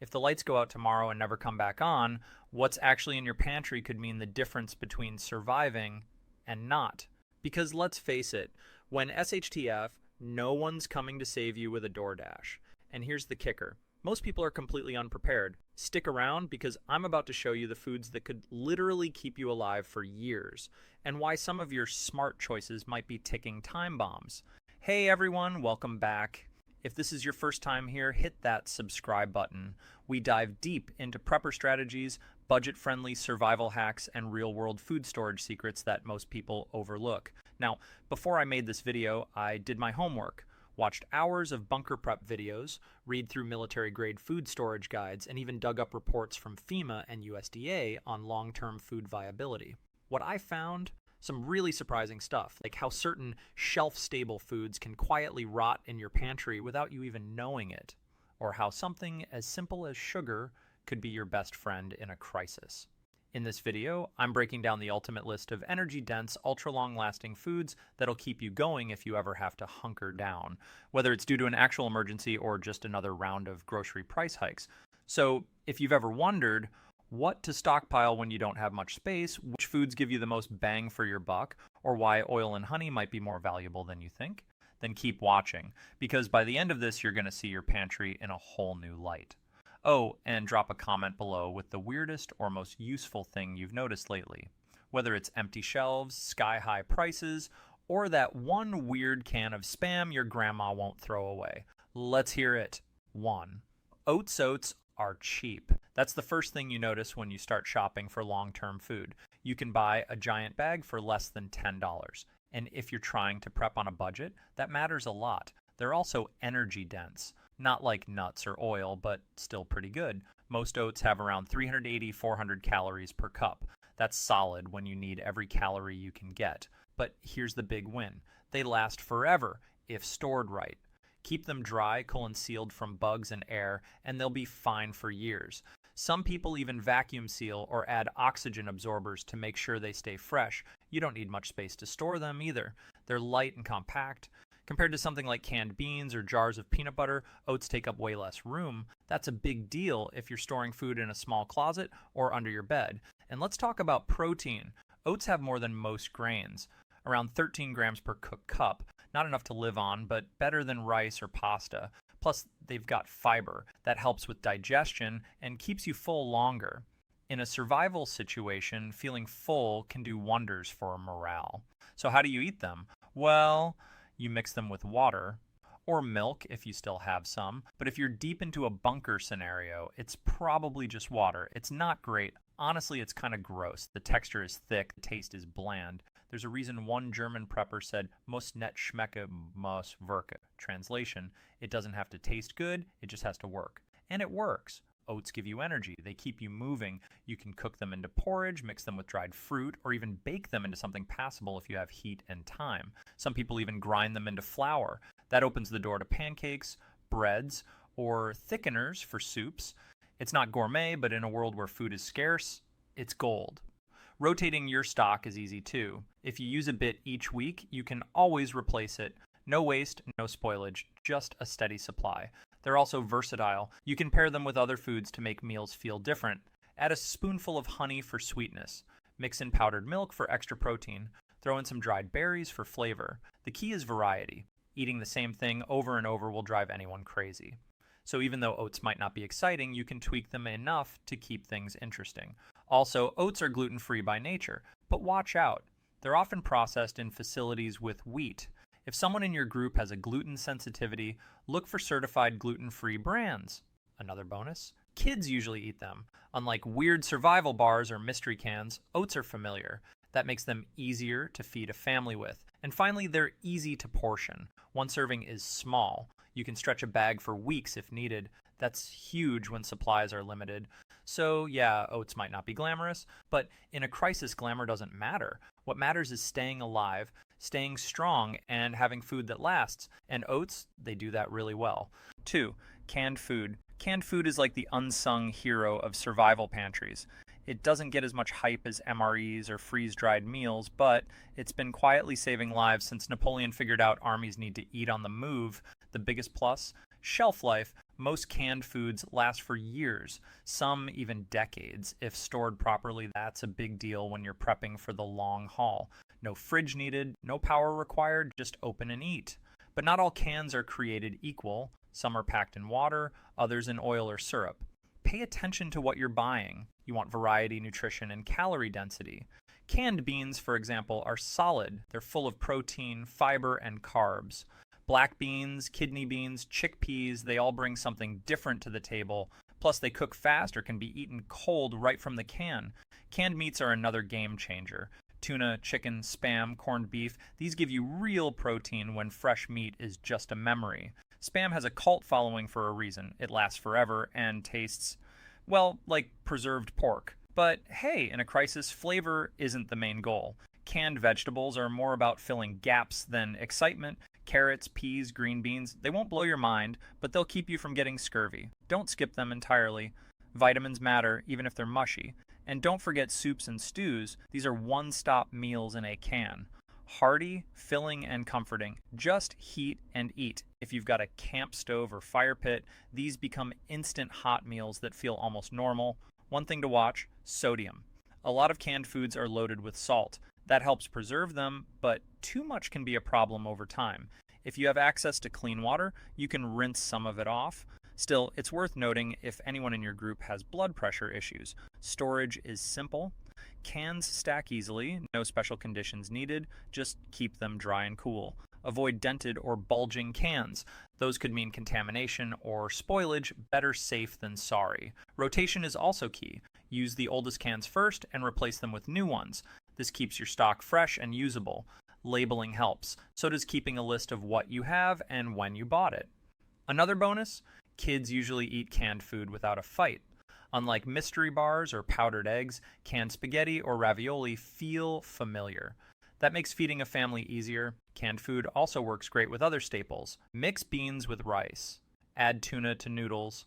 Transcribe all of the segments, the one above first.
If the lights go out tomorrow and never come back on, what's actually in your pantry could mean the difference between surviving and not. Because let's face it, when SHTF, no one's coming to save you with a DoorDash. And here's the kicker. Most people are completely unprepared. Stick around because I'm about to show you the foods that could literally keep you alive for years, and why some of your smart choices might be ticking time bombs. Hey everyone, welcome back. If this is your first time here, hit that subscribe button. We dive deep into prepper strategies, budget-friendly survival hacks, and real-world food storage secrets that most people overlook. Now, before I made this video, I did my homework, watched hours of bunker prep videos, read through military-grade food storage guides, and even dug up reports from FEMA and USDA on long-term food viability. What I found? Some really surprising stuff, like how certain shelf-stable foods can quietly rot in your pantry without you even knowing it, or how something as simple as sugar could be your best friend in a crisis. In this video, I'm breaking down the ultimate list of energy-dense, ultra-long-lasting foods that'll keep you going if you ever have to hunker down, whether it's due to an actual emergency or just another round of grocery price hikes. So, if you've ever wondered what to stockpile when you don't have much space, which foods give you the most bang for your buck, or why oil and honey might be more valuable than you think, then keep watching, because by the end of this, you're going to see your pantry in a whole new light. Oh, and drop a comment below with the weirdest or most useful thing you've noticed lately, whether it's empty shelves, sky-high prices, or that one weird can of Spam your grandma won't throw away. Let's hear it. 1. Oats are cheap. That's the first thing you notice when you start shopping for long-term food. You can buy a giant bag for less than $10. And if you're trying to prep on a budget, that matters a lot. They're also energy dense. Not like nuts or oil, but still pretty good. Most oats have around 380-400 calories per cup. That's solid when you need every calorie you can get. But here's the big win. They last forever if stored right. Keep them dry, sealed from bugs and air, and they'll be fine for years. Some people even vacuum seal or add oxygen absorbers to make sure they stay fresh. You don't need much space to store them either. They're light and compact. Compared to something like canned beans or jars of peanut butter, oats take up way less room. That's a big deal if you're storing food in a small closet or under your bed. And let's talk about protein. Oats have more than most grains, around 13 grams per cooked cup. Not enough to live on, but better than rice or pasta. Plus, they've got fiber that helps with digestion and keeps you full longer. In a survival situation, feeling full can do wonders for morale. So how do you eat them? Well, you mix them with water, or milk if you still have some. But if you're deep into a bunker scenario, it's probably just water. It's not great. Honestly, it's kind of gross. The texture is thick, the taste is bland. There's a reason one German prepper said, "Muss net schmecke, muss wirke." Translation, it doesn't have to taste good, it just has to work. And it works. Oats give you energy. They keep you moving. You can cook them into porridge, mix them with dried fruit, or even bake them into something passable if you have heat and time. Some people even grind them into flour. That opens the door to pancakes, breads, or thickeners for soups. It's not gourmet, but in a world where food is scarce, it's gold. Rotating your stock is easy too. If you use a bit each week, you can always replace it. No waste, no spoilage, just a steady supply. They're also versatile. You can pair them with other foods to make meals feel different. Add a spoonful of honey for sweetness. Mix in powdered milk for extra protein. Throw in some dried berries for flavor. The key is variety. Eating the same thing over and over will drive anyone crazy. So even though oats might not be exciting, you can tweak them enough to keep things interesting. Also, oats are gluten-free by nature, but watch out. They're often processed in facilities with wheat. If someone in your group has a gluten sensitivity, look for certified gluten-free brands. Another bonus, kids usually eat them. Unlike weird survival bars or mystery cans, oats are familiar. That makes them easier to feed a family with. And finally, they're easy to portion. One serving is small. You can stretch a bag for weeks if needed. That's huge when supplies are limited. So yeah, oats might not be glamorous, but in a crisis, glamour doesn't matter. What matters is staying alive, staying strong, and having food that lasts. And oats, they do that really well. 2. Canned food. Canned food is like the unsung hero of survival pantries. It doesn't get as much hype as MREs or freeze-dried meals, but it's been quietly saving lives since Napoleon figured out armies need to eat on the move. The biggest plus? Shelf life. Most canned foods last for years, some even decades. If stored properly, that's a big deal when you're prepping for the long haul. No fridge needed, no power required, just open and eat. But not all cans are created equal. Some are packed in water, others in oil or syrup. Pay attention to what you're buying. You want variety, nutrition, and calorie density. Canned beans, for example, are solid. They're full of protein, fiber, and carbs. Black beans, kidney beans, chickpeas, they all bring something different to the table. Plus, they cook fast or can be eaten cold right from the can. Canned meats are another game changer. Tuna, chicken, Spam, corned beef, these give you real protein when fresh meat is just a memory. Spam has a cult following for a reason. It lasts forever and tastes, well, like preserved pork. But hey, in a crisis, flavor isn't the main goal. Canned vegetables are more about filling gaps than excitement. Carrots, peas, green beans, they won't blow your mind, but they'll keep you from getting scurvy. Don't skip them entirely. Vitamins matter, even if they're mushy. And don't forget soups and stews. These are one-stop meals in a can. Hearty, filling, and comforting. Just heat and eat. If you've got a camp stove or fire pit, these become instant hot meals that feel almost normal. One thing to watch, sodium. A lot of canned foods are loaded with salt. That helps preserve them, but too much can be a problem over time. If you have access to clean water, you can rinse some of it off. Still, it's worth noting if anyone in your group has blood pressure issues. Storage is simple. Cans stack easily, no special conditions needed, just keep them dry and cool. Avoid dented or bulging cans. Those could mean contamination or spoilage, better safe than sorry. Rotation is also key. Use the oldest cans first and replace them with new ones. This keeps your stock fresh and usable. Labeling helps. So does keeping a list of what you have and when you bought it. Another bonus? Kids usually eat canned food without a fight. Unlike mystery bars or powdered eggs, canned spaghetti or ravioli feel familiar. That makes feeding a family easier. Canned food also works great with other staples. Mix beans with rice. Add tuna to noodles.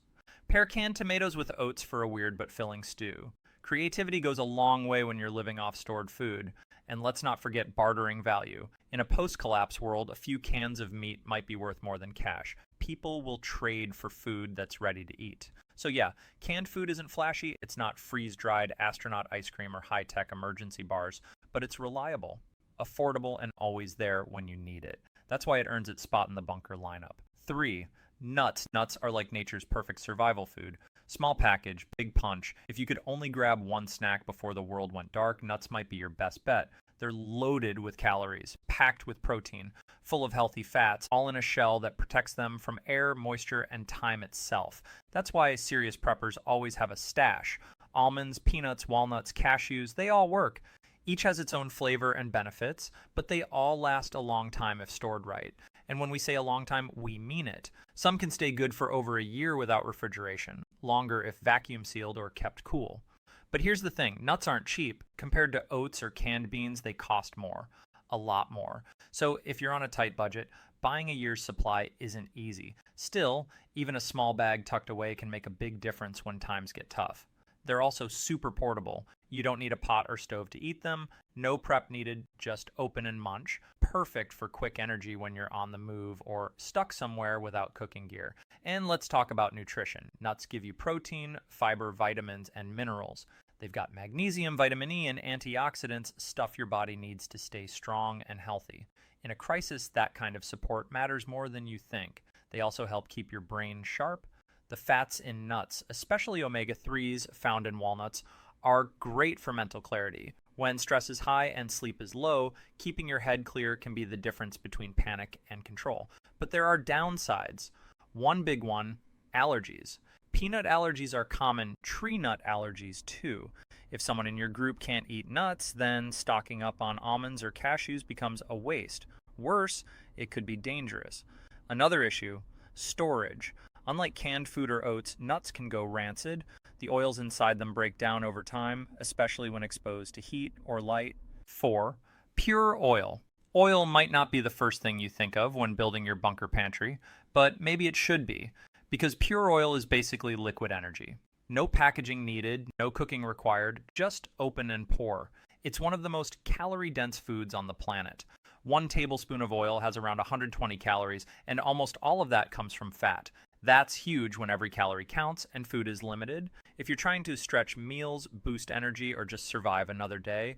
Pair canned tomatoes with oats for a weird but filling stew. Creativity goes a long way when you're living off stored food. And let's not forget bartering value. In a post-collapse world, a few cans of meat might be worth more than cash. People will trade for food that's ready to eat. So yeah, canned food isn't flashy, it's not freeze-dried astronaut ice cream or high-tech emergency bars, but it's reliable, affordable, and always there when you need it. That's why it earns its spot in the bunker lineup. 3. Nuts. Nuts are like nature's perfect survival food. Small package, big punch. If you could only grab one snack before the world went dark, nuts might be your best bet. They're loaded with calories, packed with protein, full of healthy fats, all in a shell that protects them from air, moisture, and time itself. That's why serious preppers always have a stash. Almonds, peanuts, walnuts, cashews, they all work. Each has its own flavor and benefits, but they all last a long time if stored right. And when we say a long time, we mean it. Some can stay good for over a year without refrigeration, longer if vacuum sealed or kept cool. But here's the thing, nuts aren't cheap. Compared to oats or canned beans, they cost more. A lot more. So if you're on a tight budget, buying a year's supply isn't easy. Still, even a small bag tucked away can make a big difference when times get tough. They're also super portable. You don't need a pot or stove to eat them. No prep needed, just open and munch. Perfect for quick energy when you're on the move or stuck somewhere without cooking gear. And let's talk about nutrition. Nuts give you protein, fiber, vitamins, and minerals. They've got magnesium, vitamin E, and antioxidants, stuff your body needs to stay strong and healthy. In a crisis, that kind of support matters more than you think. They also help keep your brain sharp. The fats in nuts, especially omega-3s found in walnuts, are great for mental clarity. When stress is high and sleep is low, keeping your head clear can be the difference between panic and control. But there are downsides. One big one, allergies. Peanut allergies are common, tree nut allergies too. If someone in your group can't eat nuts, then stocking up on almonds or cashews becomes a waste. Worse, it could be dangerous. Another issue, storage. Unlike canned food or oats, nuts can go rancid. The oils inside them break down over time, especially when exposed to heat or light. 4. Pure oil. Oil might not be the first thing you think of when building your bunker pantry, but maybe it should be, because pure oil is basically liquid energy. No packaging needed, no cooking required, just open and pour. It's one of the most calorie-dense foods on the planet. 1 tablespoon of oil has around 120 calories, and almost all of that comes from fat. That's huge when every calorie counts and food is limited. If you're trying to stretch meals, boost energy, or just survive another day,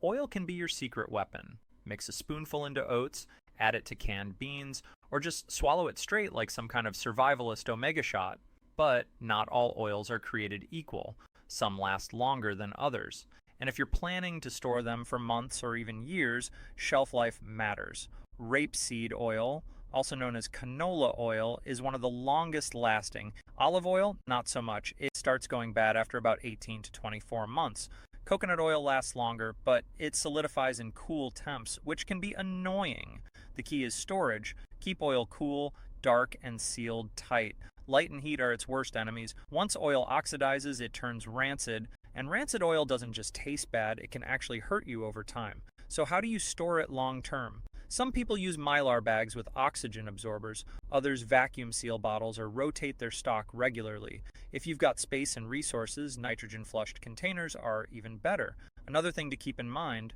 oil can be your secret weapon. Mix a spoonful into oats, add it to canned beans, or just swallow it straight like some kind of survivalist omega shot. But not all oils are created equal. Some last longer than others. And if you're planning to store them for months or even years, shelf life matters. Rapeseed oil, also known as canola oil, is one of the longest lasting. Olive oil, not so much. It starts going bad after about 18 to 24 months. Coconut oil lasts longer, but it solidifies in cool temps, which can be annoying. The key is storage. Keep oil cool, dark, and sealed tight. Light and heat are its worst enemies. Once oil oxidizes, it turns rancid, and rancid oil doesn't just taste bad, it can actually hurt you over time. So how do you store it long term? Some people use Mylar bags with oxygen absorbers, others vacuum seal bottles or rotate their stock regularly. If you've got space and resources, nitrogen flushed containers are even better. Another thing to keep in mind,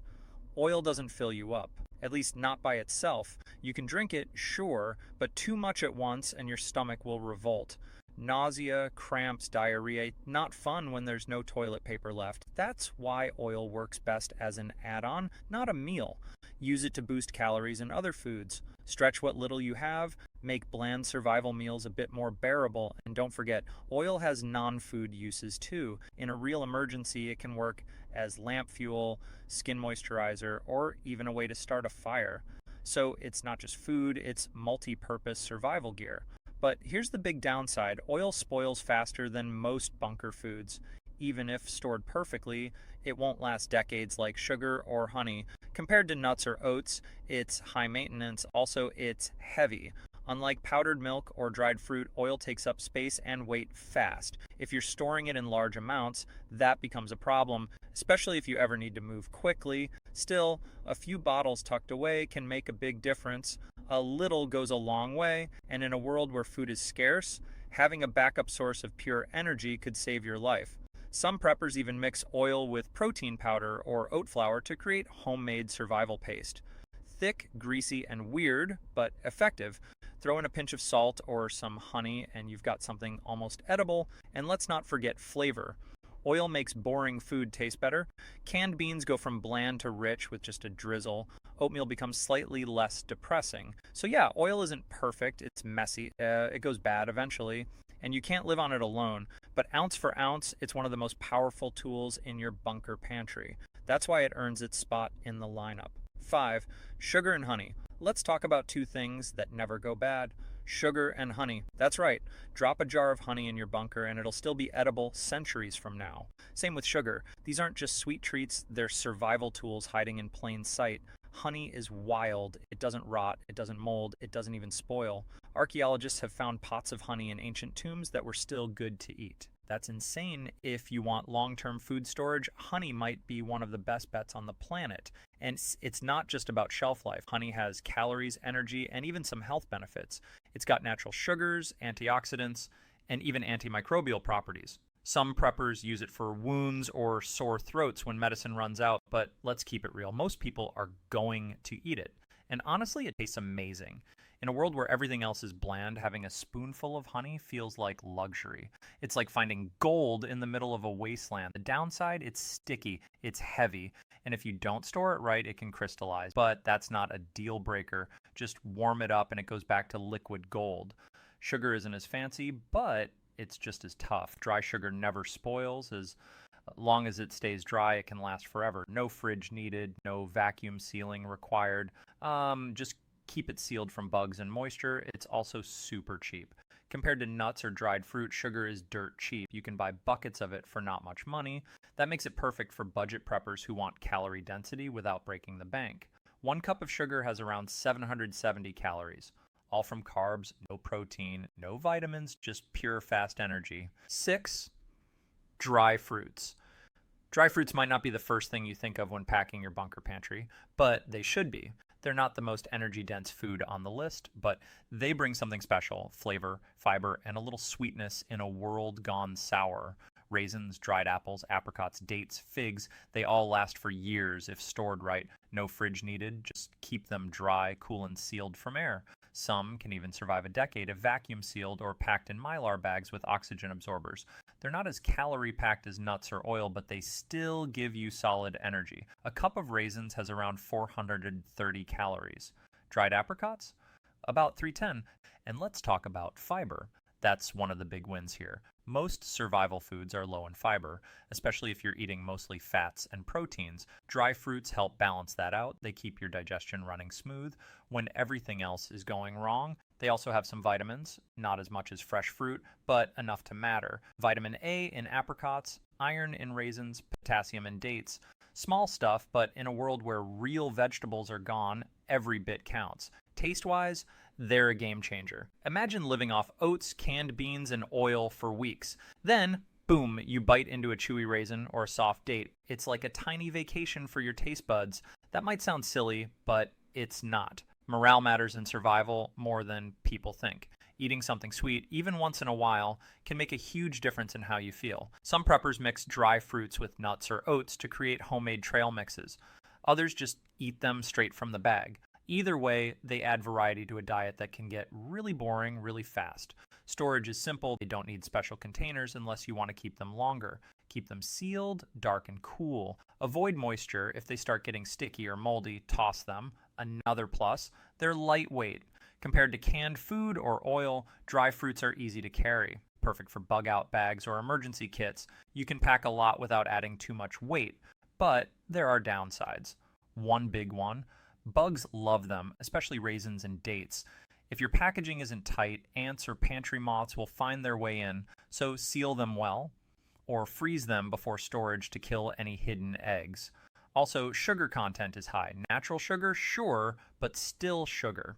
oil doesn't fill you up, at least not by itself. You can drink it, sure, but too much at once and your stomach will revolt. Nausea, cramps, diarrhea, not fun when there's no toilet paper left. That's why oil works best as an add-on, not a meal. Use it to boost calories in other foods. Stretch what little you have, make bland survival meals a bit more bearable, and don't forget, oil has non-food uses too. In a real emergency, it can work as lamp fuel, skin moisturizer, or even a way to start a fire. So it's not just food, it's multi-purpose survival gear. But here's the big downside. Oil spoils faster than most bunker foods. Even if stored perfectly, it won't last decades like sugar or honey. Compared to nuts or oats, it's high maintenance. Also, it's heavy. Unlike powdered milk or dried fruit, oil takes up space and weight fast. If you're storing it in large amounts, that becomes a problem, especially if you ever need to move quickly. Still, a few bottles tucked away can make a big difference. A little goes a long way, and in a world where food is scarce, having a backup source of pure energy could save your life. Some preppers even mix oil with protein powder or oat flour to create homemade survival paste. Thick, greasy, and weird, but effective. Throw in a pinch of salt or some honey and you've got something almost edible. And let's not forget flavor. Oil makes boring food taste better. Canned beans go from bland to rich with just a drizzle. Oatmeal becomes slightly less depressing. So yeah, oil isn't perfect. It's messy. It goes bad eventually. And you can't live on it alone. But ounce for ounce, it's one of the most powerful tools in your bunker pantry. That's why it earns its spot in the lineup. 5. Sugar and honey. Let's talk about two things that never go bad. Sugar and honey. That's right. Drop a jar of honey in your bunker and it'll still be edible centuries from now. Same with sugar. These aren't just sweet treats, they're survival tools hiding in plain sight. Honey is wild. It doesn't rot, it doesn't mold, it doesn't even spoil. Archaeologists have found pots of honey in ancient tombs that were still good to eat. That's insane. If you want long-term food storage, honey might be one of the best bets on the planet. And it's not just about shelf life. Honey has calories, energy, and even some health benefits. It's got natural sugars, antioxidants, and even antimicrobial properties. Some preppers use it for wounds or sore throats when medicine runs out, but let's keep it real. Most people are going to eat it. And honestly, it tastes amazing. In a world where everything else is bland, having a spoonful of honey feels like luxury. It's like finding gold in the middle of a wasteland. The downside, it's sticky, it's heavy, and if you don't store it right, it can crystallize. But that's not a deal breaker. Just warm it up and it goes back to liquid gold. Sugar isn't as fancy, but it's just as tough. Dry sugar never spoils. As long as it stays dry, it can last forever. No fridge needed, no vacuum sealing required. Just keep it sealed from bugs and moisture. It's also super cheap. Compared to nuts or dried fruit, sugar is dirt cheap. You can buy buckets of it for not much money. That makes it perfect for budget preppers who want calorie density without breaking the bank. 1 cup of sugar has around 770 calories. All from carbs, no protein, no vitamins, just pure fast energy. 6. Dry fruits. Dry fruits might not be the first thing you think of when packing your bunker pantry, but they should be. They're not the most energy-dense food on the list, but they bring something special: flavor, fiber, and a little sweetness in a world gone sour. Raisins, dried apples, apricots, dates, figs, they all last for years if stored right. No fridge needed, just keep them dry, cool, and sealed from air. Some can even survive a decade if vacuum sealed or packed in Mylar bags with oxygen absorbers. They're not as calorie packed as nuts or oil, but they still give you solid energy. A cup of raisins has around 430 calories. Dried apricots? About 310. And let's talk about fiber. That's one of the big wins here. Most survival foods are low in fiber, especially if you're eating mostly fats and proteins. Dry fruits help balance that out. They keep your digestion running smooth when everything else is going wrong. They also have some vitamins, not as much as fresh fruit, but enough to matter. Vitamin A in apricots, iron in raisins, potassium in dates. Small stuff, but in a world where real vegetables are gone, every bit counts. Taste-wise, they're a game changer. Imagine living off oats, canned beans, and oil for weeks. Then, boom, you bite into a chewy raisin or a soft date. It's like a tiny vacation for your taste buds. That might sound silly, but it's not. Morale matters in survival more than people think. Eating something sweet, even once in a while, can make a huge difference in how you feel. Some preppers mix dry fruits with nuts or oats to create homemade trail mixes. Others just eat them straight from the bag. Either way, they add variety to a diet that can get really boring really fast. Storage is simple. They don't need special containers unless you want to keep them longer. Keep them sealed, dark, and cool. Avoid moisture. If they start getting sticky or moldy, toss them. Another plus, they're lightweight. Compared to canned food or oil, dry fruits are easy to carry. Perfect for bug-out bags or emergency kits. You can pack a lot without adding too much weight, but there are downsides. One big one, bugs love them, especially raisins and dates. If your packaging isn't tight, ants or pantry moths will find their way in, so seal them well, or freeze them before storage to kill any hidden eggs. Also, sugar content is high. Natural sugar, sure, but still sugar.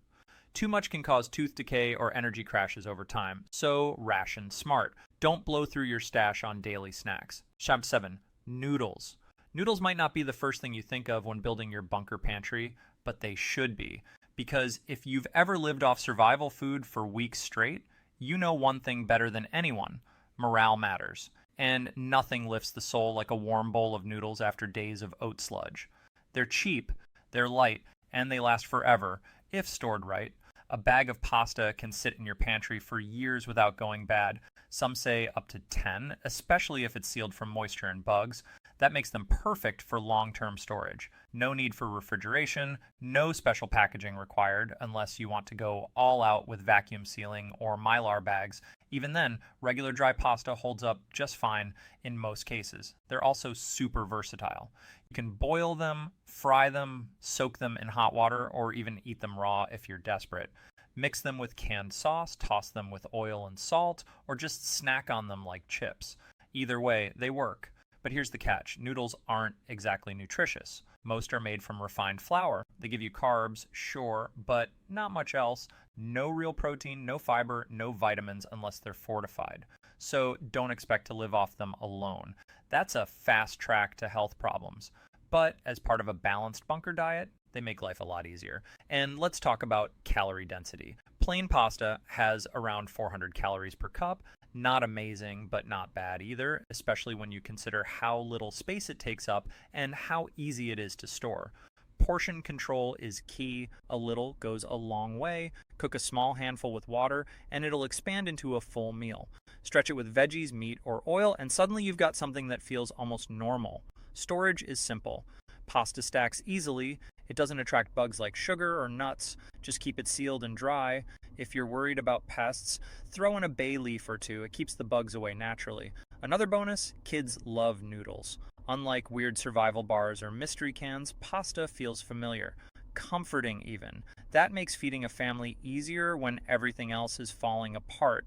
Too much can cause tooth decay or energy crashes over time, so ration smart. Don't blow through your stash on daily snacks. Chapter 7. Noodles. Noodles might not be the first thing you think of when building your bunker pantry, but they should be. Because if you've ever lived off survival food for weeks straight, you know one thing better than anyone. Morale matters. And nothing lifts the soul like a warm bowl of noodles after days of oat sludge. They're cheap, they're light, and they last forever, if stored right. A bag of pasta can sit in your pantry for years without going bad. Some say up to 10, especially if it's sealed from moisture and bugs. That makes them perfect for long-term storage. No need for refrigeration, no special packaging required unless you want to go all out with vacuum sealing or Mylar bags. Even then, regular dry pasta holds up just fine in most cases. They're also super versatile. You can boil them, fry them, soak them in hot water, or even eat them raw if you're desperate. Mix them with canned sauce, toss them with oil and salt, or just snack on them like chips. Either way, they work. But here's the catch. Noodles aren't exactly nutritious. Most are made from refined flour. They give you carbs, sure, but not much else. No real protein, no fiber, no vitamins unless they're fortified. So don't expect to live off them alone. That's a fast track to health problems. But as part of a balanced bunker diet, they make life a lot easier. And let's talk about calorie density. Plain pasta has around 400 calories per cup. Not amazing, but not bad either, especially when you consider how little space it takes up and how easy it is to store. Portion control is key. A little goes a long way. Cook a small handful with water, and it'll expand into a full meal. Stretch it with veggies, meat, or oil, and suddenly you've got something that feels almost normal. Storage is simple. Pasta stacks easily. It doesn't attract bugs like sugar or nuts. Just keep it sealed and dry. If you're worried about pests, throw in a bay leaf or two. It keeps the bugs away naturally. Another bonus, kids love noodles. Unlike weird survival bars or mystery cans, pasta feels familiar. Comforting even. That makes feeding a family easier when everything else is falling apart.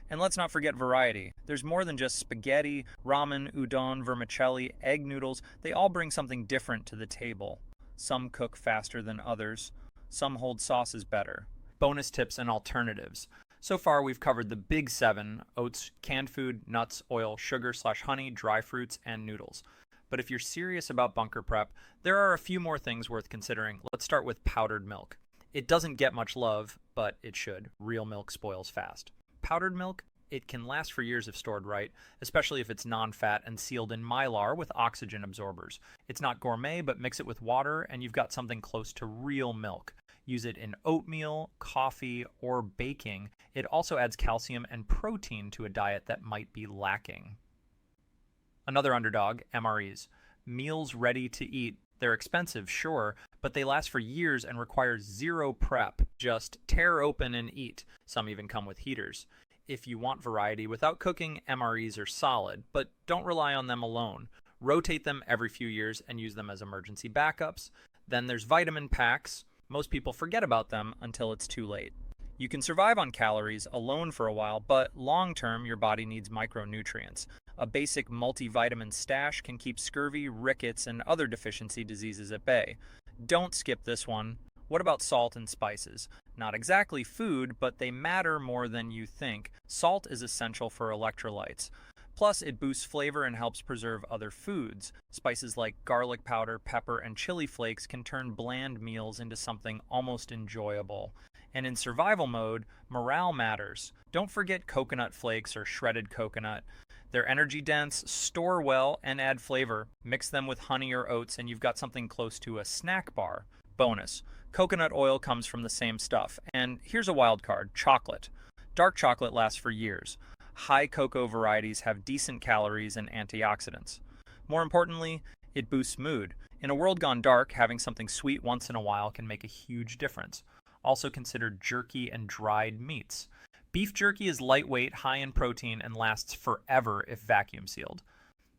And let's not forget variety. There's more than just spaghetti, ramen, udon, vermicelli, egg noodles. They all bring something different to the table. Some cook faster than others. Some hold sauces better. Bonus tips and alternatives. So far, we've covered the big 7: oats, canned food, nuts, oil, sugar/honey, dry fruits, and noodles. But if you're serious about bunker prep, there are a few more things worth considering. Let's start with powdered milk. It doesn't get much love, but it should. Real milk spoils fast. Powdered milk, it can last for years if stored right, especially if it's non-fat and sealed in Mylar with oxygen absorbers. It's not gourmet, but mix it with water and you've got something close to real milk. Use it in oatmeal, coffee, or baking. It also adds calcium and protein to a diet that might be lacking. Another underdog, MREs. Meals ready to eat. They're expensive, sure, but they last for years and require zero prep. Just tear open and eat. Some even come with heaters. If you want variety without cooking, MREs are solid, but don't rely on them alone. Rotate them every few years and use them as emergency backups. Then there's vitamin packs. Most people forget about them until it's too late. You can survive on calories alone for a while, but long term, your body needs micronutrients. A basic multivitamin stash can keep scurvy, rickets, and other deficiency diseases at bay. Don't skip this one. What about salt and spices? Not exactly food, but they matter more than you think. Salt is essential for electrolytes. Plus, it boosts flavor and helps preserve other foods. Spices like garlic powder, pepper, and chili flakes can turn bland meals into something almost enjoyable. And in survival mode, morale matters. Don't forget coconut flakes or shredded coconut. They're energy dense, store well, and add flavor. Mix them with honey or oats and you've got something close to a snack bar. Bonus: coconut oil comes from the same stuff. And here's a wild card: chocolate. Dark chocolate lasts for years. High cocoa varieties have decent calories and antioxidants. More importantly, it boosts mood. In a world gone dark, having something sweet once in a while can make a huge difference. Also consider jerky and dried meats. Beef jerky is lightweight, high in protein, and lasts forever if vacuum sealed.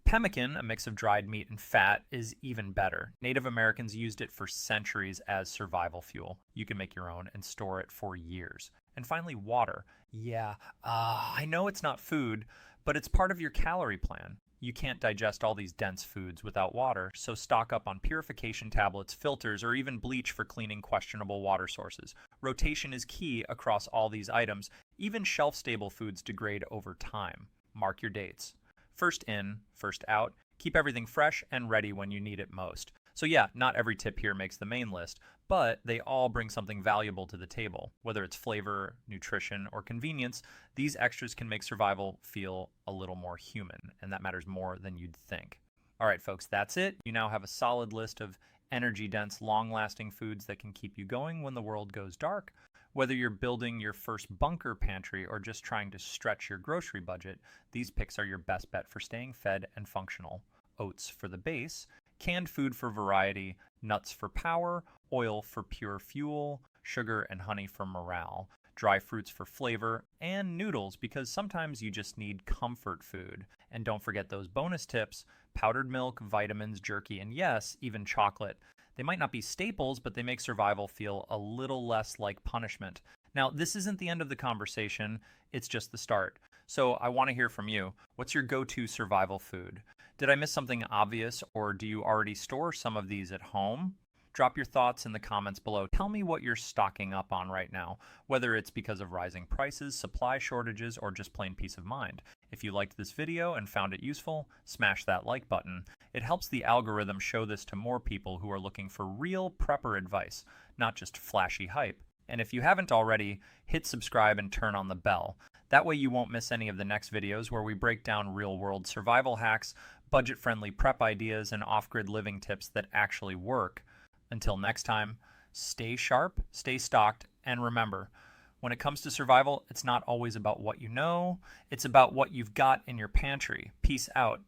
Pemmican, a mix of dried meat and fat, is even better. Native Americans used it for centuries as survival fuel. You can make your own and store it for years. And finally, water. Yeah, I know it's not food, but it's part of your calorie plan. You can't digest all these dense foods without water, so stock up on purification tablets, filters, or even bleach for cleaning questionable water sources. Rotation is key across all these items. Even shelf-stable foods degrade over time. Mark your dates. First in, first out. Keep everything fresh and ready when you need it most. So yeah, not every tip here makes the main list, but they all bring something valuable to the table. Whether it's flavor, nutrition, or convenience, these extras can make survival feel a little more human, and that matters more than you'd think. All right, folks, that's it. You now have a solid list of energy-dense, long-lasting foods that can keep you going when the world goes dark. Whether you're building your first bunker pantry or just trying to stretch your grocery budget, these picks are your best bet for staying fed and functional. Oats for the base, canned food for variety, nuts for power, oil for pure fuel, sugar and honey for morale, dry fruits for flavor, and noodles because sometimes you just need comfort food. And don't forget those bonus tips: powdered milk, vitamins, jerky, and yes, even chocolate. They might not be staples, but they make survival feel a little less like punishment. Now, this isn't the end of the conversation, it's just the start. So I want to hear from you. What's your go-to survival food? Did I miss something obvious, or do you already store some of these at home? Drop your thoughts in the comments below. Tell me what you're stocking up on right now, whether it's because of rising prices, supply shortages, or just plain peace of mind. If you liked this video and found it useful, smash that like button. It helps the algorithm show this to more people who are looking for real prepper advice, not just flashy hype. And if you haven't already, hit subscribe and turn on the bell. That way you won't miss any of the next videos where we break down real-world survival hacks, budget-friendly prep ideas, and off-grid living tips that actually work. Until next time, stay sharp, stay stocked, and remember, when it comes to survival, it's not always about what you know, it's about what you've got in your pantry. Peace out.